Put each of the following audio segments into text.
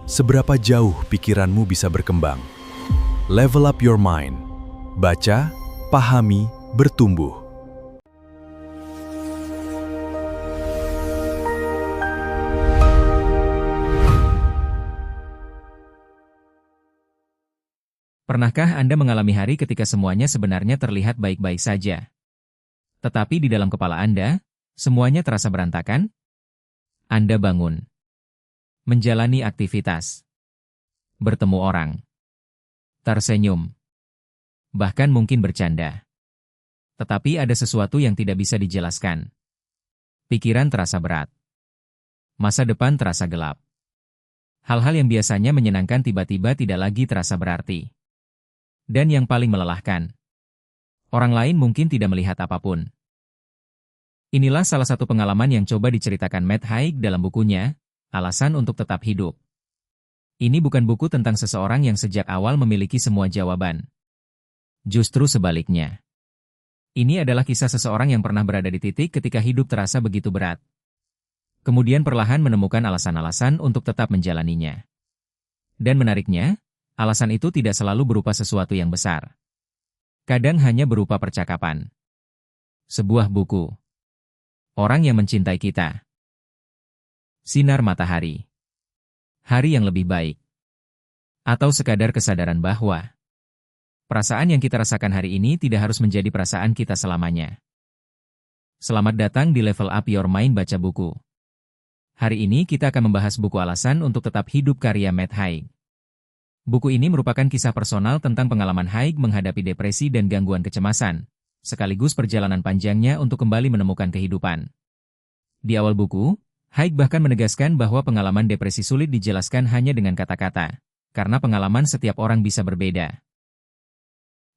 seberapa jauh pikiranmu bisa berkembang. Level up your mind. Baca, pahami, bertumbuh. Pernahkah Anda mengalami hari ketika semuanya sebenarnya terlihat baik-baik saja? Tetapi di dalam kepala Anda, semuanya terasa berantakan? Anda bangun, menjalani aktivitas, bertemu orang, tersenyum, bahkan mungkin bercanda. Tetapi ada sesuatu yang tidak bisa dijelaskan. Pikiran terasa berat. Masa depan terasa gelap. Hal-hal yang biasanya menyenangkan tiba-tiba tidak lagi terasa berarti. Dan yang paling melelahkan, orang lain mungkin tidak melihat apapun. Inilah salah satu pengalaman yang coba diceritakan Matt Haig dalam bukunya, Alasan untuk Tetap Hidup. Ini bukan buku tentang seseorang yang sejak awal memiliki semua jawaban. Justru sebaliknya. Ini adalah kisah seseorang yang pernah berada di titik ketika hidup terasa begitu berat. Kemudian perlahan menemukan alasan-alasan untuk tetap menjalaninya. Dan menariknya, alasan itu tidak selalu berupa sesuatu yang besar. Kadang hanya berupa percakapan. Sebuah buku. Orang yang mencintai kita. Sinar matahari. Hari yang lebih baik. Atau sekadar kesadaran bahwa perasaan yang kita rasakan hari ini tidak harus menjadi perasaan kita selamanya. Selamat datang di Level Up Your Mind Baca Buku. Hari ini kita akan membahas buku Alasan untuk Tetap Hidup karya Matt Haig. Buku ini merupakan kisah personal tentang pengalaman Haig menghadapi depresi dan gangguan kecemasan, sekaligus perjalanan panjangnya untuk kembali menemukan kehidupan. Di awal buku, Haig bahkan menegaskan bahwa pengalaman depresi sulit dijelaskan hanya dengan kata-kata, karena pengalaman setiap orang bisa berbeda.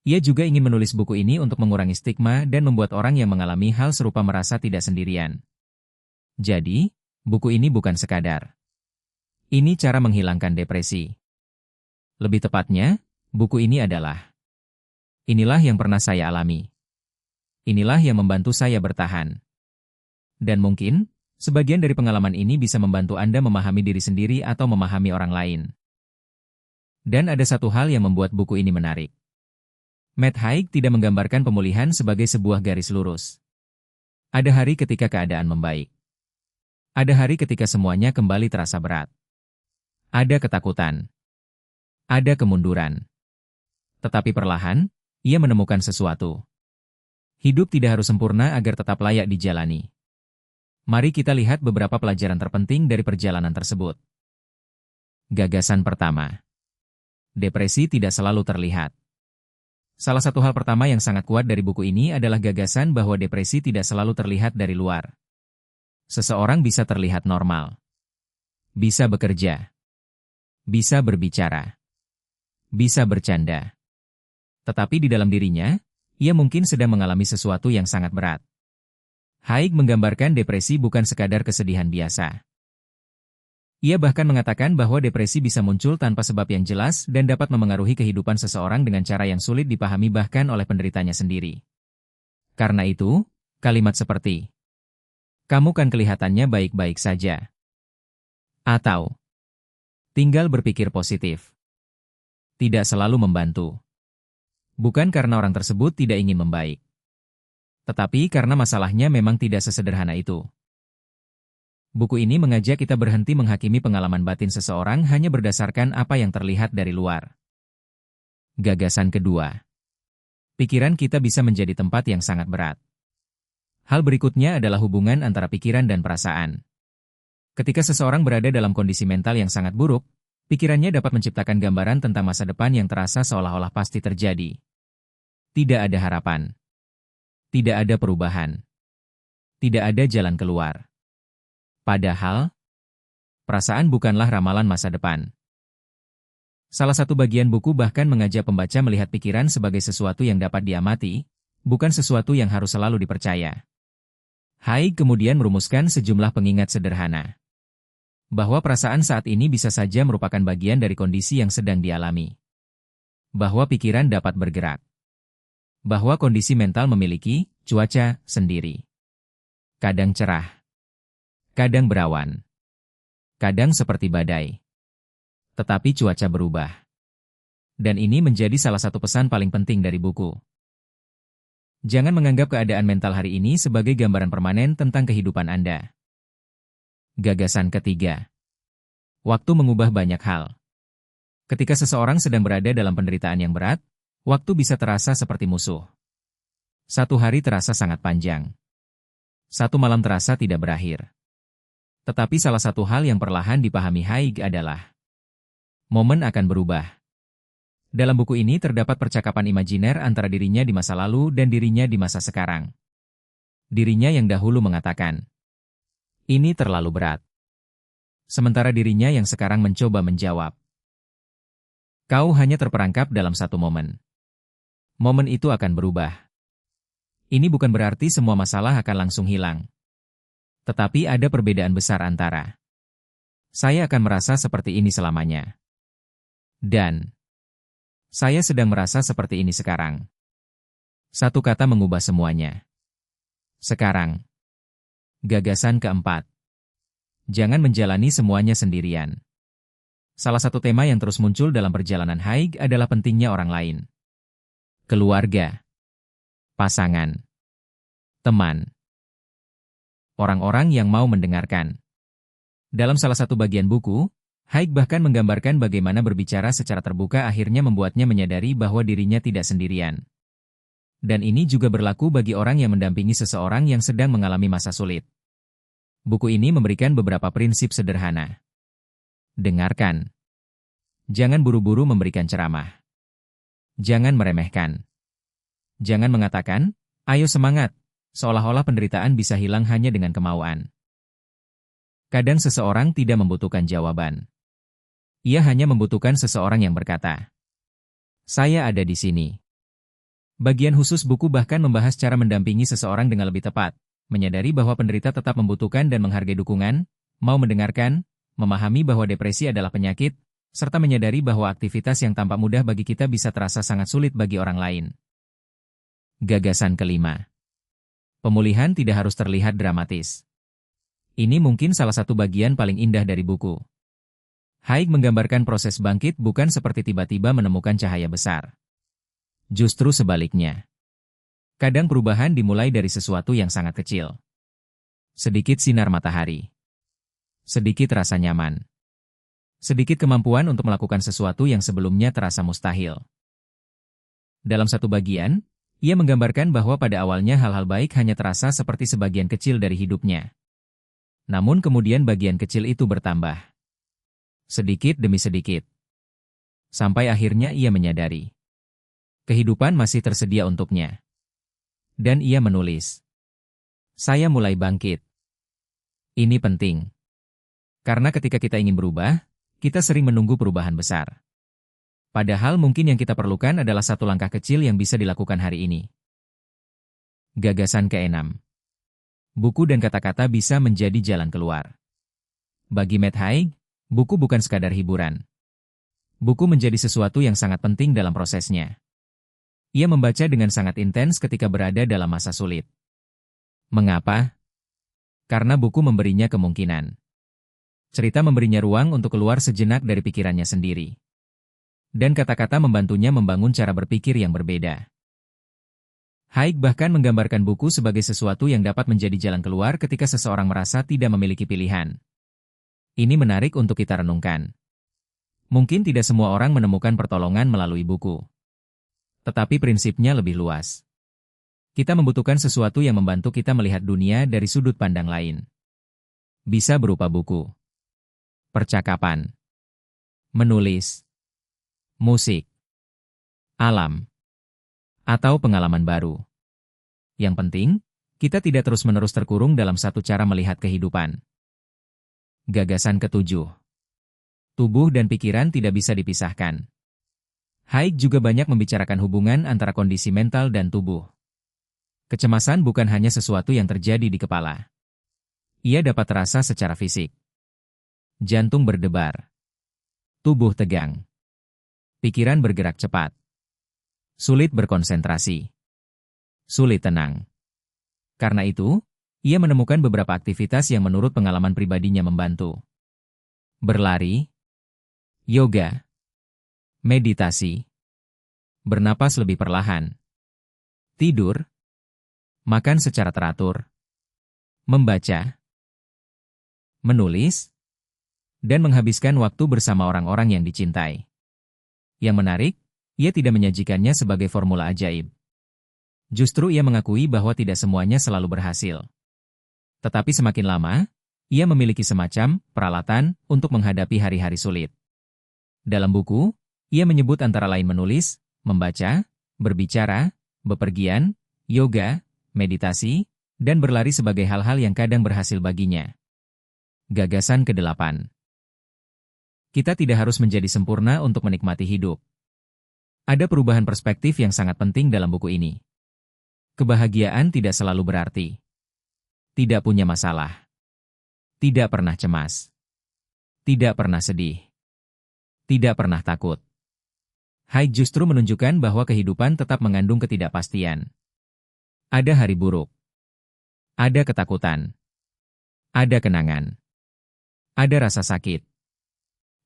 Ia juga ingin menulis buku ini untuk mengurangi stigma dan membuat orang yang mengalami hal serupa merasa tidak sendirian. Jadi, buku ini bukan sekadar. Ini cara menghilangkan depresi. Lebih tepatnya, buku ini adalah inilah yang pernah saya alami. Inilah yang membantu saya bertahan. Dan mungkin, sebagian dari pengalaman ini bisa membantu Anda memahami diri sendiri atau memahami orang lain. Dan ada satu hal yang membuat buku ini menarik. Matt Haig tidak menggambarkan pemulihan sebagai sebuah garis lurus. Ada hari ketika keadaan membaik. Ada hari ketika semuanya kembali terasa berat. Ada ketakutan. Ada kemunduran. Tetapi perlahan, ia menemukan sesuatu. Hidup tidak harus sempurna agar tetap layak dijalani. Mari kita lihat beberapa pelajaran terpenting dari perjalanan tersebut. Gagasan pertama. Depresi tidak selalu terlihat. Salah satu hal pertama yang sangat kuat dari buku ini adalah gagasan bahwa depresi tidak selalu terlihat dari luar. Seseorang bisa terlihat normal. Bisa bekerja. Bisa berbicara. Bisa bercanda. Tetapi di dalam dirinya, ia mungkin sedang mengalami sesuatu yang sangat berat. Haig menggambarkan depresi bukan sekadar kesedihan biasa. Ia bahkan mengatakan bahwa depresi bisa muncul tanpa sebab yang jelas dan dapat memengaruhi kehidupan seseorang dengan cara yang sulit dipahami bahkan oleh penderitanya sendiri. Karena itu, kalimat seperti, "Kamu kan kelihatannya baik-baik saja." Atau, "Tinggal berpikir positif." Tidak selalu membantu. Bukan karena orang tersebut tidak ingin membaik. Tetapi karena masalahnya memang tidak sesederhana itu. Buku ini mengajak kita berhenti menghakimi pengalaman batin seseorang hanya berdasarkan apa yang terlihat dari luar. Gagasan kedua. Pikiran kita bisa menjadi tempat yang sangat berat. Hal berikutnya adalah hubungan antara pikiran dan perasaan. Ketika seseorang berada dalam kondisi mental yang sangat buruk, pikirannya dapat menciptakan gambaran tentang masa depan yang terasa seolah-olah pasti terjadi. Tidak ada harapan. Tidak ada perubahan. Tidak ada jalan keluar. Padahal, perasaan bukanlah ramalan masa depan. Salah satu bagian buku bahkan mengajak pembaca melihat pikiran sebagai sesuatu yang dapat diamati, bukan sesuatu yang harus selalu dipercaya. Haig kemudian merumuskan sejumlah pengingat sederhana. Bahwa perasaan saat ini bisa saja merupakan bagian dari kondisi yang sedang dialami. Bahwa pikiran dapat bergerak. Bahwa kondisi mental memiliki cuaca sendiri. Kadang cerah. Kadang berawan. Kadang seperti badai. Tetapi cuaca berubah. Dan ini menjadi salah satu pesan paling penting dari buku. Jangan menganggap keadaan mental hari ini sebagai gambaran permanen tentang kehidupan Anda. Gagasan ketiga. Waktu mengubah banyak hal. Ketika seseorang sedang berada dalam penderitaan yang berat, waktu bisa terasa seperti musuh. Satu hari terasa sangat panjang. Satu malam terasa tidak berakhir. Tetapi salah satu hal yang perlahan dipahami Haig adalah momen akan berubah. Dalam buku ini terdapat percakapan imajiner antara dirinya di masa lalu dan dirinya di masa sekarang. Dirinya yang dahulu mengatakan, "Ini terlalu berat." Sementara dirinya yang sekarang mencoba menjawab, "Kau hanya terperangkap dalam satu momen. Momen itu akan berubah." Ini bukan berarti semua masalah akan langsung hilang. Tetapi ada perbedaan besar antara saya akan merasa seperti ini selamanya dan saya sedang merasa seperti ini sekarang. Satu kata mengubah semuanya. Sekarang. Gagasan keempat. Jangan menjalani semuanya sendirian. Salah satu tema yang terus muncul dalam perjalanan Haig adalah pentingnya orang lain. Keluarga. Pasangan. Teman. Orang-orang yang mau mendengarkan. Dalam salah satu bagian buku, Haig bahkan menggambarkan bagaimana berbicara secara terbuka akhirnya membuatnya menyadari bahwa dirinya tidak sendirian. Dan ini juga berlaku bagi orang yang mendampingi seseorang yang sedang mengalami masa sulit. Buku ini memberikan beberapa prinsip sederhana. Dengarkan. Jangan buru-buru memberikan ceramah. Jangan meremehkan. Jangan mengatakan, "Ayo semangat," seolah-olah penderitaan bisa hilang hanya dengan kemauan. Kadang seseorang tidak membutuhkan jawaban. Ia hanya membutuhkan seseorang yang berkata, "Saya ada di sini." Bagian khusus buku bahkan membahas cara mendampingi seseorang dengan lebih tepat, menyadari bahwa penderita tetap membutuhkan dan menghargai dukungan, mau mendengarkan, memahami bahwa depresi adalah penyakit, serta menyadari bahwa aktivitas yang tampak mudah bagi kita bisa terasa sangat sulit bagi orang lain. Gagasan kelima. Pemulihan tidak harus terlihat dramatis. Ini mungkin salah satu bagian paling indah dari buku. Haig menggambarkan proses bangkit bukan seperti tiba-tiba menemukan cahaya besar. Justru sebaliknya. Kadang perubahan dimulai dari sesuatu yang sangat kecil. Sedikit sinar matahari. Sedikit rasa nyaman. Sedikit kemampuan untuk melakukan sesuatu yang sebelumnya terasa mustahil. Dalam satu bagian, ia menggambarkan bahwa pada awalnya hal-hal baik hanya terasa seperti sebagian kecil dari hidupnya. Namun kemudian bagian kecil itu bertambah. Sedikit demi sedikit. Sampai akhirnya ia menyadari. Kehidupan masih tersedia untuknya. Dan ia menulis. "Saya mulai bangkit." Ini penting. Karena ketika kita ingin berubah, kita sering menunggu perubahan besar. Padahal mungkin yang kita perlukan adalah satu langkah kecil yang bisa dilakukan hari ini. Gagasan keenam. Buku dan kata-kata bisa menjadi jalan keluar. Bagi Matt Haig, buku bukan sekadar hiburan. Buku menjadi sesuatu yang sangat penting dalam prosesnya. Ia membaca dengan sangat intens ketika berada dalam masa sulit. Mengapa? Karena buku memberinya kemungkinan. Cerita memberinya ruang untuk keluar sejenak dari pikirannya sendiri. Dan kata-kata membantunya membangun cara berpikir yang berbeda. Haig bahkan menggambarkan buku sebagai sesuatu yang dapat menjadi jalan keluar ketika seseorang merasa tidak memiliki pilihan. Ini menarik untuk kita renungkan. Mungkin tidak semua orang menemukan pertolongan melalui buku. Tetapi prinsipnya lebih luas. Kita membutuhkan sesuatu yang membantu kita melihat dunia dari sudut pandang lain. Bisa berupa buku, percakapan, menulis, musik, alam, atau pengalaman baru. Yang penting, kita tidak terus-menerus terkurung dalam satu cara melihat kehidupan. Gagasan ketujuh. Tubuh dan pikiran tidak bisa dipisahkan. Haig juga banyak membicarakan hubungan antara kondisi mental dan tubuh. Kecemasan bukan hanya sesuatu yang terjadi di kepala. Ia dapat terasa secara fisik. Jantung berdebar. Tubuh tegang. Pikiran bergerak cepat. Sulit berkonsentrasi. Sulit tenang. Karena itu, ia menemukan beberapa aktivitas yang menurut pengalaman pribadinya membantu. Berlari, yoga, meditasi, bernapas lebih perlahan, tidur, makan secara teratur, membaca, menulis, dan menghabiskan waktu bersama orang-orang yang dicintai. Yang menarik, ia tidak menyajikannya sebagai formula ajaib. Justru ia mengakui bahwa tidak semuanya selalu berhasil. Tetapi semakin lama, ia memiliki semacam peralatan untuk menghadapi hari-hari sulit. Dalam buku, ia menyebut antara lain menulis, membaca, berbicara, bepergian, yoga, meditasi, dan berlari sebagai hal-hal yang kadang berhasil baginya. Gagasan ke-8. Kita tidak harus menjadi sempurna untuk menikmati hidup. Ada perubahan perspektif yang sangat penting dalam buku ini. Kebahagiaan tidak selalu berarti tidak punya masalah, tidak pernah cemas, tidak pernah sedih, tidak pernah takut. Haig justru menunjukkan bahwa kehidupan tetap mengandung ketidakpastian. Ada hari buruk, ada ketakutan, ada kenangan, ada rasa sakit.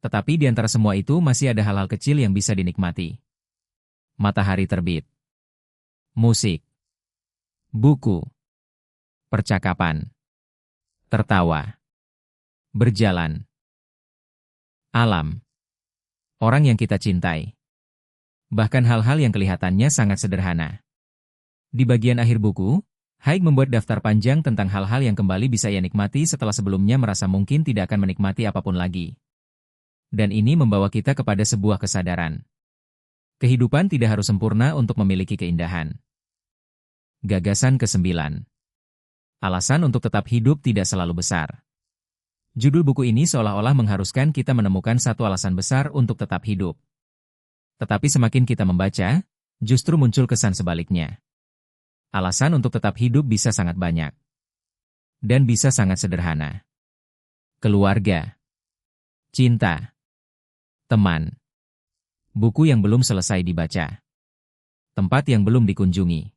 Tetapi di antara semua itu masih ada hal-hal kecil yang bisa dinikmati. Matahari terbit, musik, buku, percakapan, tertawa, berjalan, alam, orang yang kita cintai. Bahkan hal-hal yang kelihatannya sangat sederhana. Di bagian akhir buku, Haig membuat daftar panjang tentang hal-hal yang kembali bisa ia nikmati setelah sebelumnya merasa mungkin tidak akan menikmati apapun lagi. Dan ini membawa kita kepada sebuah kesadaran. Kehidupan tidak harus sempurna untuk memiliki keindahan. Gagasan ke-9. Alasan untuk tetap hidup tidak selalu besar. Judul buku ini seolah-olah mengharuskan kita menemukan satu alasan besar untuk tetap hidup. Tetapi semakin kita membaca, justru muncul kesan sebaliknya. Alasan untuk tetap hidup bisa sangat banyak. Dan bisa sangat sederhana. Keluarga, cinta, teman, buku yang belum selesai dibaca, tempat yang belum dikunjungi,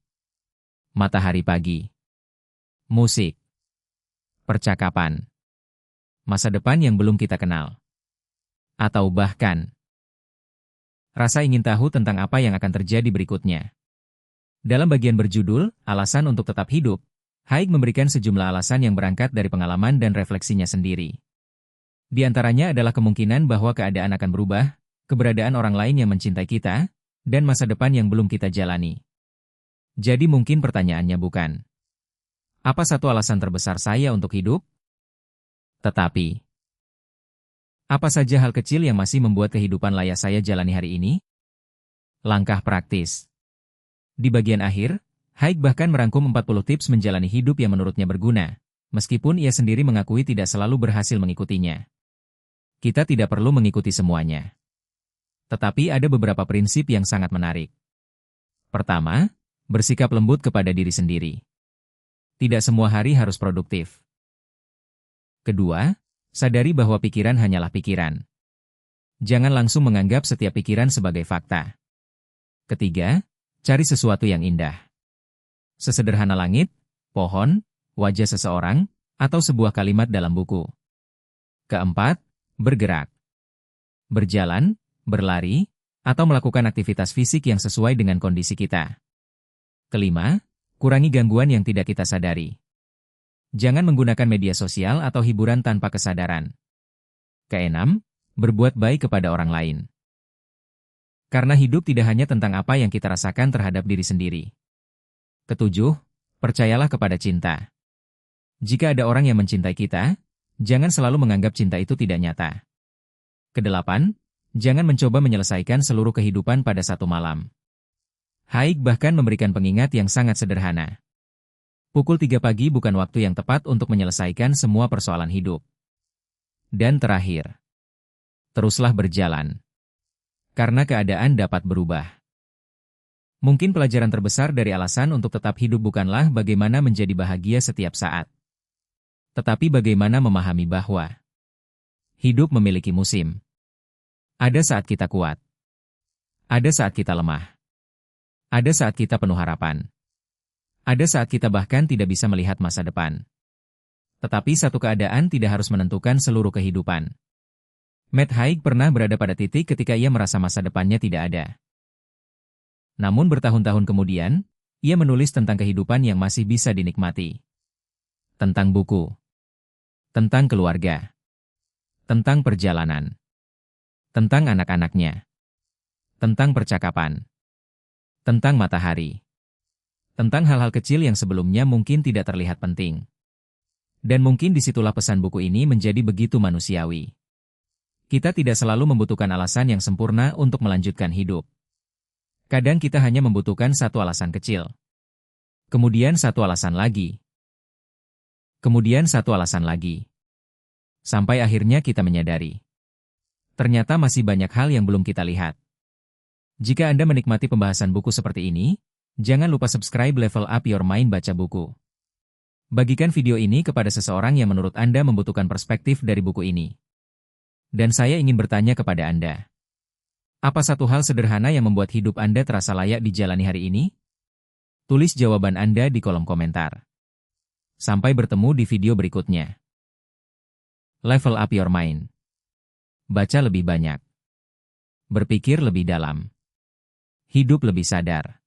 matahari pagi, musik, percakapan, masa depan yang belum kita kenal, atau bahkan rasa ingin tahu tentang apa yang akan terjadi berikutnya. Dalam bagian berjudul, Alasan untuk Tetap Hidup, Haig memberikan sejumlah alasan yang berangkat dari pengalaman dan refleksinya sendiri. Di antaranya adalah kemungkinan bahwa keadaan akan berubah, keberadaan orang lain yang mencintai kita, dan masa depan yang belum kita jalani. Jadi mungkin pertanyaannya bukan, apa satu alasan terbesar saya untuk hidup? Tetapi, apa saja hal kecil yang masih membuat kehidupan layak saya jalani hari ini? Langkah praktis. Di bagian akhir, Haig bahkan merangkum 40 tips menjalani hidup yang menurutnya berguna, meskipun ia sendiri mengakui tidak selalu berhasil mengikutinya. Kita tidak perlu mengikuti semuanya. Tetapi ada beberapa prinsip yang sangat menarik. Pertama, bersikap lembut kepada diri sendiri. Tidak semua hari harus produktif. Kedua, sadari bahwa pikiran hanyalah pikiran. Jangan langsung menganggap setiap pikiran sebagai fakta. Ketiga, cari sesuatu yang indah. Sesederhana langit, pohon, wajah seseorang, atau sebuah kalimat dalam buku. Keempat, bergerak. Berjalan, berlari, atau melakukan aktivitas fisik yang sesuai dengan kondisi kita. Kelima, kurangi gangguan yang tidak kita sadari. Jangan menggunakan media sosial atau hiburan tanpa kesadaran. Keenam, berbuat baik kepada orang lain. Karena hidup tidak hanya tentang apa yang kita rasakan terhadap diri sendiri. Ketujuh, percayalah kepada cinta. Jika ada orang yang mencintai kita, jangan selalu menganggap cinta itu tidak nyata. Kedelapan, jangan mencoba menyelesaikan seluruh kehidupan pada satu malam. Haig bahkan memberikan pengingat yang sangat sederhana. Pukul 3 pagi bukan waktu yang tepat untuk menyelesaikan semua persoalan hidup. Dan terakhir, teruslah berjalan. Karena keadaan dapat berubah. Mungkin pelajaran terbesar dari alasan untuk tetap hidup bukanlah bagaimana menjadi bahagia setiap saat. Tetapi bagaimana memahami bahwa hidup memiliki musim. Ada saat kita kuat. Ada saat kita lemah. Ada saat kita penuh harapan. Ada saat kita bahkan tidak bisa melihat masa depan. Tetapi satu keadaan tidak harus menentukan seluruh kehidupan. Matt Haig pernah berada pada titik ketika ia merasa masa depannya tidak ada. Namun bertahun-tahun kemudian, ia menulis tentang kehidupan yang masih bisa dinikmati. Tentang buku. Tentang keluarga. Tentang perjalanan. Tentang anak-anaknya. Tentang percakapan. Tentang matahari. Tentang hal-hal kecil yang sebelumnya mungkin tidak terlihat penting. Dan mungkin disitulah pesan buku ini menjadi begitu manusiawi. Kita tidak selalu membutuhkan alasan yang sempurna untuk melanjutkan hidup. Kadang kita hanya membutuhkan satu alasan kecil. Kemudian satu alasan lagi. Kemudian satu alasan lagi. Sampai akhirnya kita menyadari. Ternyata masih banyak hal yang belum kita lihat. Jika Anda menikmati pembahasan buku seperti ini, jangan lupa subscribe Level Up Your Mind Baca Buku. Bagikan video ini kepada seseorang yang menurut Anda membutuhkan perspektif dari buku ini. Dan saya ingin bertanya kepada Anda. Apa satu hal sederhana yang membuat hidup Anda terasa layak dijalani hari ini? Tulis jawaban Anda di kolom komentar. Sampai bertemu di video berikutnya. Level up your mind. Baca lebih banyak. Berpikir lebih dalam. Hidup lebih sadar.